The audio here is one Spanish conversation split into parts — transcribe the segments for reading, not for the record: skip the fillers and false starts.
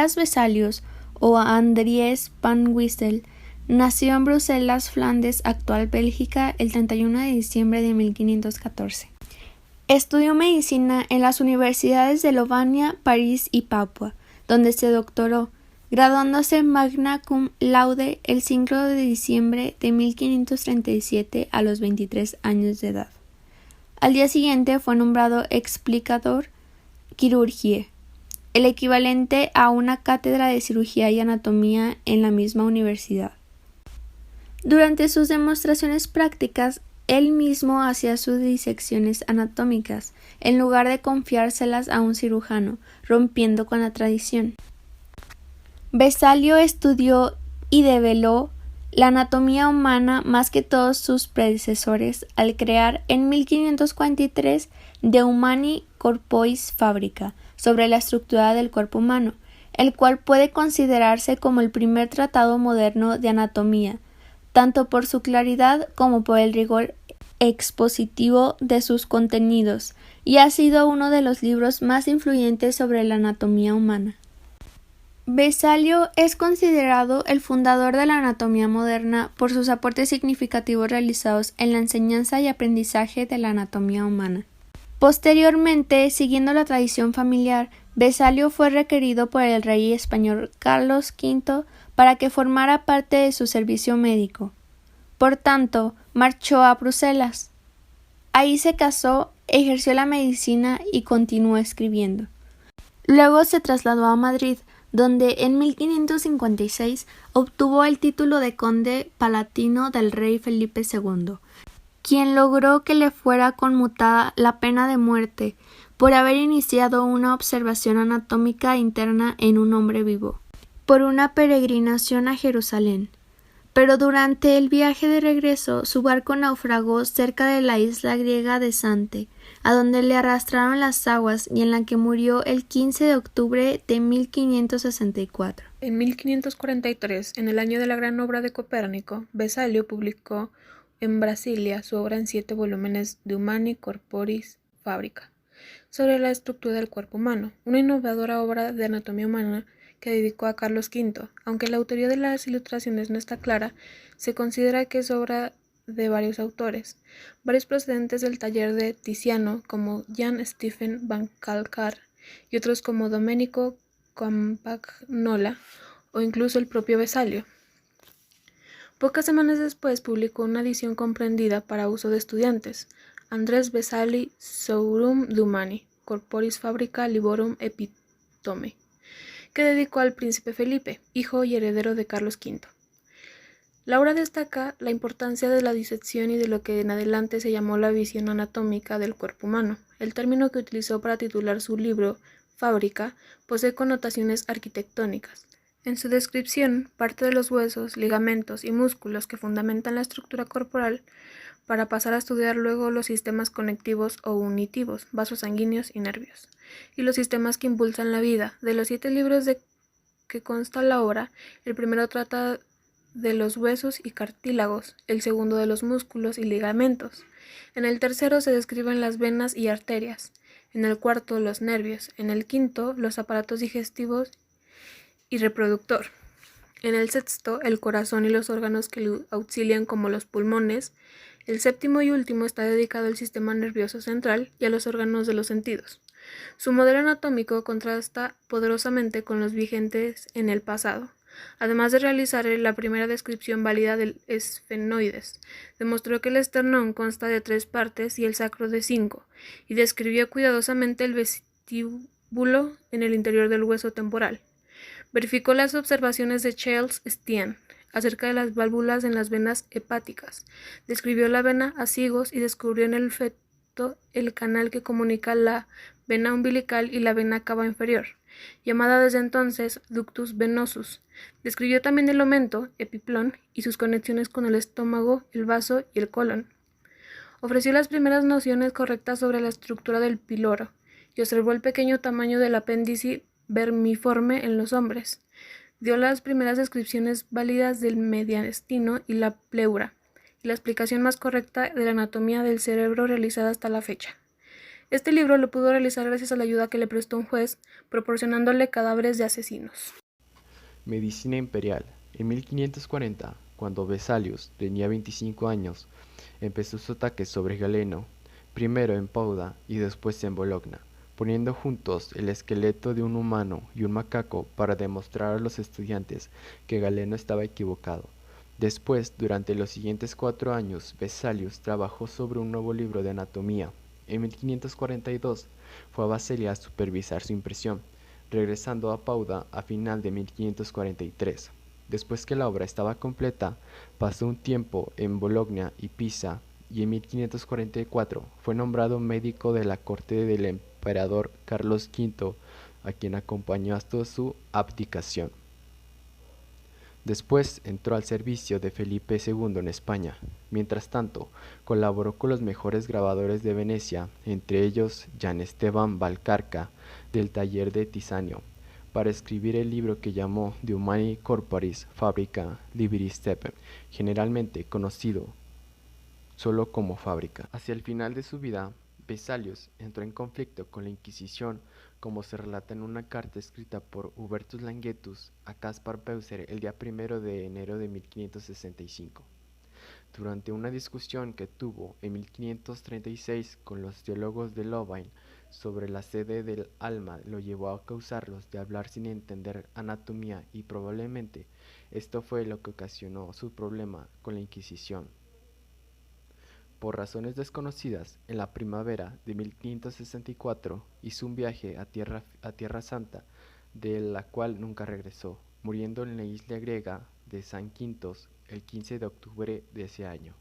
Andreas Vesalius o Andries van Gistel nació en Bruselas, Flandes, actual Bélgica, el 31 de diciembre de 1514. Estudió medicina en las universidades de Lovaina, París y Papua, donde se doctoró, graduándose magna cum laude el 5 de diciembre de 1537 a los 23 años de edad. Al día siguiente fue nombrado explicador chirurgiae, el equivalente a una cátedra de cirugía y anatomía en la misma universidad. Durante sus demostraciones prácticas, él mismo hacía sus disecciones anatómicas, en lugar de confiárselas a un cirujano, rompiendo con la tradición. Vesalio estudió y develó la anatomía humana más que todos sus predecesores al crear en 1543 De Humani Corporis Fabrica, sobre la estructura del cuerpo humano, el cual puede considerarse como el primer tratado moderno de anatomía, tanto por su claridad como por el rigor expositivo de sus contenidos, y ha sido uno de los libros más influyentes sobre la anatomía humana. Vesalio es considerado el fundador de la anatomía moderna por sus aportes significativos realizados en la enseñanza y aprendizaje de la anatomía humana. Posteriormente, siguiendo la tradición familiar, Vesalio fue requerido por el rey español Carlos V para que formara parte de su servicio médico. Por tanto, marchó a Bruselas. Ahí se casó, ejerció la medicina y continuó escribiendo. Luego se trasladó a Madrid, donde en 1556 obtuvo el título de conde palatino del rey Felipe II, quien logró que le fuera conmutada la pena de muerte por haber iniciado una observación anatómica interna en un hombre vivo, por una peregrinación a Jerusalén. Pero durante el viaje de regreso su barco naufragó cerca de la isla griega de Zante, a donde le arrastraron las aguas y en la que murió el 15 de octubre de 1564. En 1543, en el año de la gran obra de Copérnico, Vesalio publicó en Brasilia su obra en 7 volúmenes De Humani Corporis Fabrica, sobre la estructura del cuerpo humano, una innovadora obra de anatomía humana que dedicó a Carlos V. Aunque la autoría de las ilustraciones no está clara, se considera que es obra de varios autores, varios procedentes del taller de Tiziano, como Jan Stephen van Calcar, y otros como Domenico Campagnola, o incluso el propio Vesalio. Pocas semanas después publicó una edición comprendida para uso de estudiantes, Andres Vesali Sourum Humani Corporis Fabrica Liborum Epitome, que dedicó al príncipe Felipe, hijo y heredero de Carlos V. La obra destaca la importancia de la disección y de lo que en adelante se llamó la visión anatómica del cuerpo humano. El término que utilizó para titular su libro, Fábrica, posee connotaciones arquitectónicas. En su descripción, parte de los huesos, ligamentos y músculos que fundamentan la estructura corporal, para pasar a estudiar luego los sistemas conectivos o unitivos, vasos sanguíneos y nervios, y los sistemas que impulsan la vida. De los 7 libros de que consta la obra, el primero trata de los huesos y cartílagos, el segundo de los músculos y ligamentos. En el tercero se describen las venas y arterias, en el cuarto los nervios, en el quinto los aparatos digestivos y reproductor, en el sexto el corazón y los órganos que le auxilian como los pulmones. El séptimo y último está dedicado al sistema nervioso central y a los órganos de los sentidos. Su modelo anatómico contrasta poderosamente con los vigentes en el pasado. Además de realizar la primera descripción válida del esfenoides, demostró que el esternón consta de 3 partes y el sacro de 5, y describió cuidadosamente el vestíbulo en el interior del hueso temporal. Verificó las observaciones de Charles Stien acerca de las válvulas en las venas hepáticas, describió la vena azigos y descubrió en el feto el canal que comunica la vena umbilical y la vena cava inferior, llamada desde entonces ductus venosus. Describió también el omento, epiplón, y sus conexiones con el estómago, el vaso y el colon. Ofreció las primeras nociones correctas sobre la estructura del píloro y observó el pequeño tamaño del apéndice vermiforme en los hombres. Dio las primeras descripciones válidas del mediastino y la pleura, y la explicación más correcta de la anatomía del cerebro realizada hasta la fecha. Este libro lo pudo realizar gracias a la ayuda que le prestó un juez, proporcionándole cadáveres de asesinos. Medicina imperial. En 1540, cuando Vesalius tenía 25 años, empezó su ataque sobre Galeno, primero en Pauda y después en Bologna, poniendo juntos el esqueleto de un humano y un macaco para demostrar a los estudiantes que Galeno estaba equivocado. Después, durante los siguientes 4 años, Vesalius trabajó sobre un nuevo libro de anatomía. En 1542 fue a Basilea a supervisar su impresión, regresando a Pauda a final de 1543. Después que la obra estaba completa, pasó un tiempo en Bologna y Pisa, y en 1544 fue nombrado médico de la corte del emperador Carlos V, a quien acompañó hasta su abdicación. Después entró al servicio de Felipe II en España. Mientras tanto, colaboró con los mejores grabadores de Venecia, entre ellos Gian Esteban Valcarca, del taller de Tiziano, para escribir el libro que llamó De Humani Corporis Fabrica Liberis Stepem, generalmente conocido solo como Fábrica. Hacia el final de su vida, Vesalius entró en conflicto con la Inquisición, como se relata en una carta escrita por Hubertus Langetus a Caspar Peucer el día 1 de enero de 1565. Durante una discusión que tuvo en 1536 con los teólogos de Louvain sobre la sede del alma, lo llevó a acusarlos de hablar sin entender anatomía, y probablemente esto fue lo que ocasionó su problema con la Inquisición. Por razones desconocidas, en la primavera de 1564 hizo un viaje a Tierra Santa, de la cual nunca regresó, muriendo en la isla griega de San Quintos el 15 de octubre de ese año.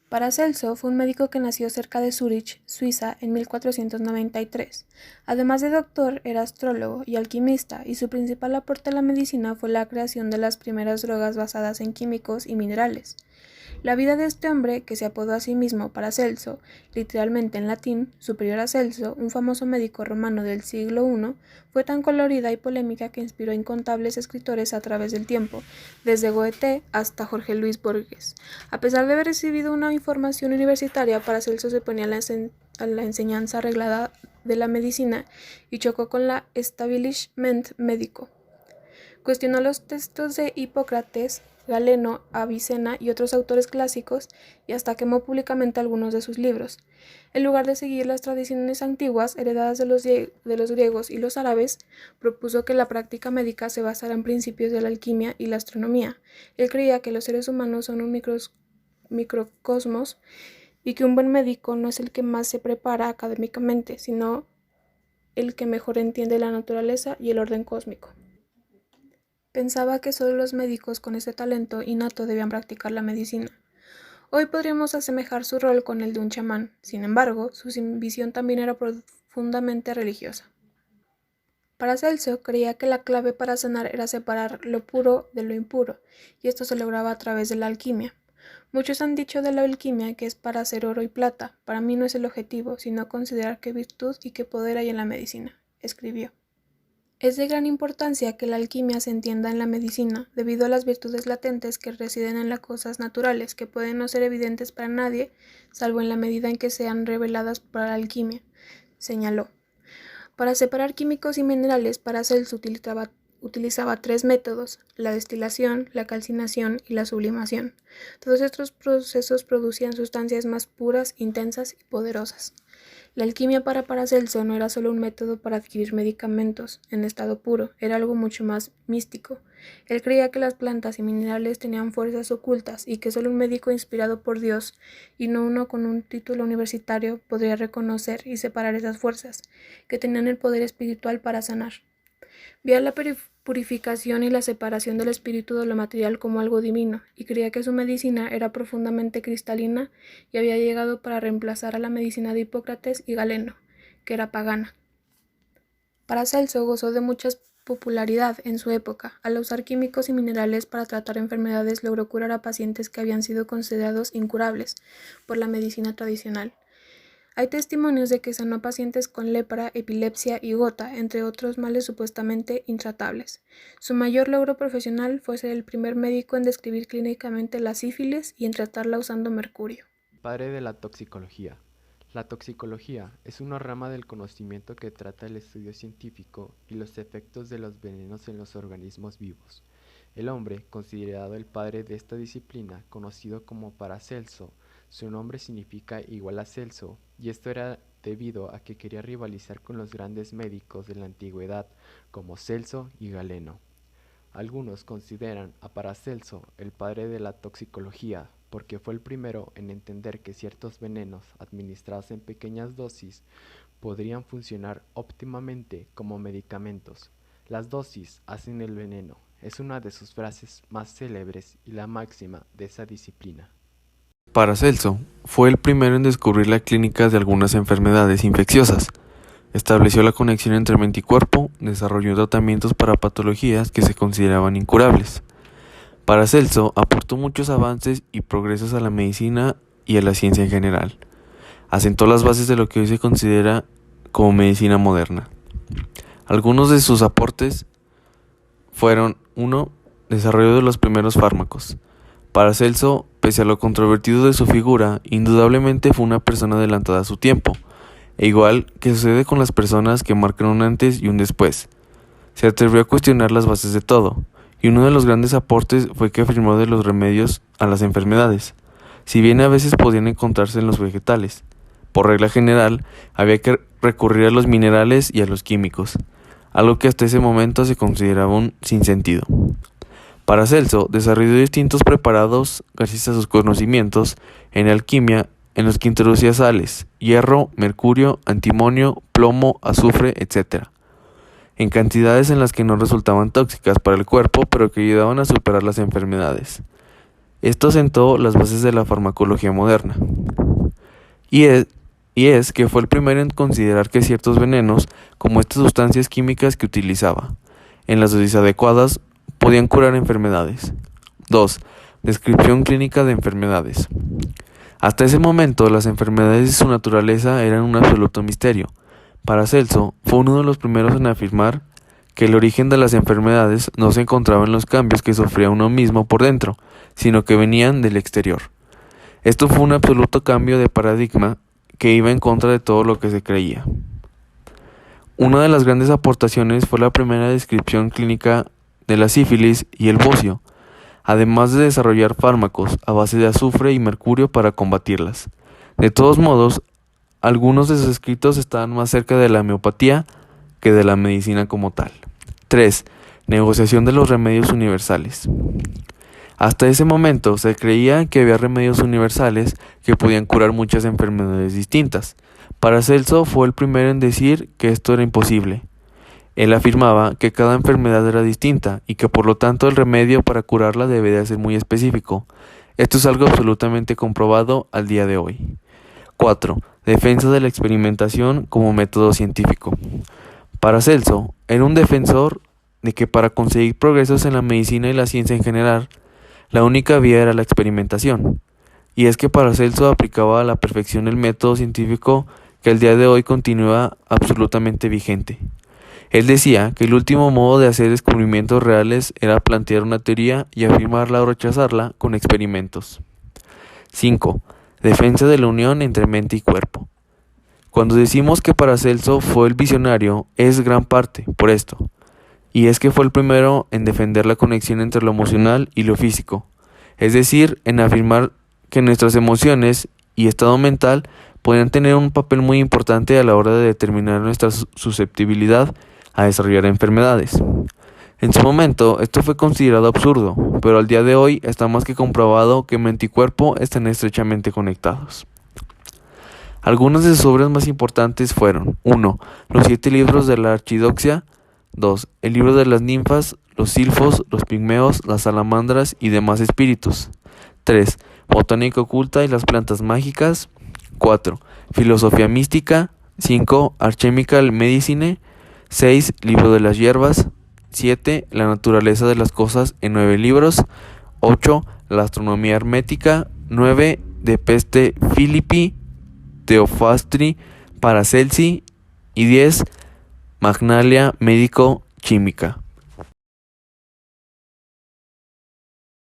Paracelso fue un médico que nació cerca de Zúrich, Suiza, en 1493. Además de doctor, era astrólogo y alquimista, y su principal aporte a la medicina fue la creación de las primeras drogas basadas en químicos y minerales. La vida de este hombre, que se apodó a sí mismo Paracelso, literalmente en latín, superior a Celso, un famoso médico romano del siglo I, fue tan colorida y polémica que inspiró a incontables escritores a través del tiempo, desde Goethe hasta Jorge Luis Borges. A pesar de haber recibido una formación universitaria, Paracelso se ponía a la enseñanza arreglada de la medicina y chocó con la establishment médico. Cuestionó los textos de Hipócrates, Galeno, Avicena y otros autores clásicos, y hasta quemó públicamente algunos de sus libros. En lugar de seguir las tradiciones antiguas heredadas de los griegos y los árabes, propuso que la práctica médica se basara en principios de la alquimia y la astronomía. Él creía que los seres humanos son un microcosmos, y que un buen médico no es el que más se prepara académicamente, sino el que mejor entiende la naturaleza y el orden cósmico. Pensaba que solo los médicos con ese talento innato debían practicar la medicina. Hoy podríamos asemejar su rol con el de un chamán. Sin embargo, su visión también era profundamente religiosa. Paracelso creía que la clave para sanar era separar lo puro de lo impuro, y esto se lograba a través de la alquimia. Muchos han dicho de la alquimia que es para hacer oro y plata. Para mí no es el objetivo, sino considerar qué virtud y qué poder hay en la medicina, escribió. Es de gran importancia que la alquimia se entienda en la medicina, debido a las virtudes latentes que residen en las cosas naturales, que pueden no ser evidentes para nadie, salvo en la medida en que sean reveladas por la alquimia, señaló. Para separar químicos y minerales, Paracelso utilizaba 3 métodos: la destilación, la calcinación y la sublimación. Todos estos procesos producían sustancias más puras, intensas y poderosas. La alquimia para Paracelso no era solo un método para adquirir medicamentos en estado puro, era algo mucho más místico. Él creía que las plantas y minerales tenían fuerzas ocultas y que solo un médico inspirado por Dios, y no uno con un título universitario, podría reconocer y separar esas fuerzas, que tenían el poder espiritual para sanar. Veía la purificación y la separación del espíritu de lo material como algo divino, y creía que su medicina era profundamente cristalina y había llegado para reemplazar a la medicina de Hipócrates y Galeno, que era pagana. Paracelso gozó de mucha popularidad en su época. Al usar químicos y minerales para tratar enfermedades, logró curar a pacientes que habían sido considerados incurables por la medicina tradicional. Hay testimonios de que sanó a pacientes con lepra, epilepsia y gota, entre otros males supuestamente intratables. Su mayor logro profesional fue ser el primer médico en describir clínicamente la sífilis y en tratarla usando mercurio. Padre de la toxicología. La toxicología es una rama del conocimiento que trata el estudio científico y los efectos de los venenos en los organismos vivos. El hombre, considerado el padre de esta disciplina, conocido como Paracelso, su nombre significa igual a Celso, y esto era debido a que quería rivalizar con los grandes médicos de la antigüedad como Celso y Galeno. Algunos consideran a Paracelso el padre de la toxicología porque fue el primero en entender que ciertos venenos administrados en pequeñas dosis podrían funcionar óptimamente como medicamentos. Las dosis hacen el veneno es una de sus frases más célebres y la máxima de esa disciplina. Paracelso fue el primero en descubrir la clínica de algunas enfermedades infecciosas. Estableció la conexión entre mente y cuerpo, desarrolló tratamientos para patologías que se consideraban incurables. Paracelso aportó muchos avances y progresos a la medicina y a la ciencia en general. Asentó las bases de lo que hoy se considera como medicina moderna. Algunos de sus aportes fueron: 1. Desarrollo de los primeros fármacos. Paracelso, pese a lo controvertido de su figura, indudablemente fue una persona adelantada a su tiempo, e igual que sucede con las personas que marcan un antes y un después, se atrevió a cuestionar las bases de todo, y uno de los grandes aportes fue que afirmó de los remedios a las enfermedades, si bien a veces podían encontrarse en los vegetales. Por regla general, había que recurrir a los minerales y a los químicos, algo que hasta ese momento se consideraba un sinsentido. Paracelso desarrolló distintos preparados gracias a sus conocimientos en alquimia, en los que introducía sales, hierro, mercurio, antimonio, plomo, azufre, etc., en cantidades en las que no resultaban tóxicas para el cuerpo, pero que ayudaban a superar las enfermedades. Esto sentó las bases de la farmacología moderna. Y es que fue el primero en considerar que ciertos venenos, como estas sustancias químicas que utilizaba, en las dosis adecuadas, podían curar enfermedades. 2. Descripción clínica de enfermedades. Hasta ese momento, las enfermedades y su naturaleza eran un absoluto misterio. Paracelso fue uno de los primeros en afirmar que el origen de las enfermedades no se encontraba en los cambios que sufría uno mismo por dentro, sino que venían del exterior. Esto fue un absoluto cambio de paradigma que iba en contra de todo lo que se creía. Una de las grandes aportaciones fue la primera descripción clínica de la sífilis y el bocio, además de desarrollar fármacos a base de azufre y mercurio para combatirlas. De todos modos, algunos de sus escritos estaban más cerca de la homeopatía que de la medicina como tal. 3. Negociación de los remedios universales. Hasta ese momento se creía que había remedios universales que podían curar muchas enfermedades distintas. Paracelso fue el primero en decir que esto era imposible. Él afirmaba que cada enfermedad era distinta y que por lo tanto el remedio para curarla debía ser muy específico. Esto es algo absolutamente comprobado al día de hoy. 4. Defensa de la experimentación como método científico. Paracelso era un defensor de que para conseguir progresos en la medicina y la ciencia en general, la única vía era la experimentación. Y es que Paracelso aplicaba a la perfección el método científico que al día de hoy continúa absolutamente vigente. Él decía que el último modo de hacer descubrimientos reales era plantear una teoría y afirmarla o rechazarla con experimentos. 5. Defensa de la unión entre mente y cuerpo. Cuando decimos que Paracelso fue el visionario, es gran parte por esto, y es que fue el primero en defender la conexión entre lo emocional y lo físico, es decir, en afirmar que nuestras emociones y estado mental podían tener un papel muy importante a la hora de determinar nuestra susceptibilidad a desarrollar enfermedades. En su momento, esto fue considerado absurdo, pero al día de hoy está más que comprobado que mente y cuerpo están estrechamente conectados. Algunas de sus obras más importantes fueron: 1. Los 7 libros de la Archidoxia. 2. El libro de las ninfas, los silfos, los pigmeos, las salamandras y demás espíritus. 3. Botánica oculta y las plantas mágicas. 4. Filosofía mística. 5. Alchemical Medicine. 6. Libro de las hierbas. 7. La naturaleza de las cosas en 9 libros. 8. La astronomía hermética. 9. De Peste Philippi, Teofastri, Paracelsi. Y 10. Magnalia Médico-Química.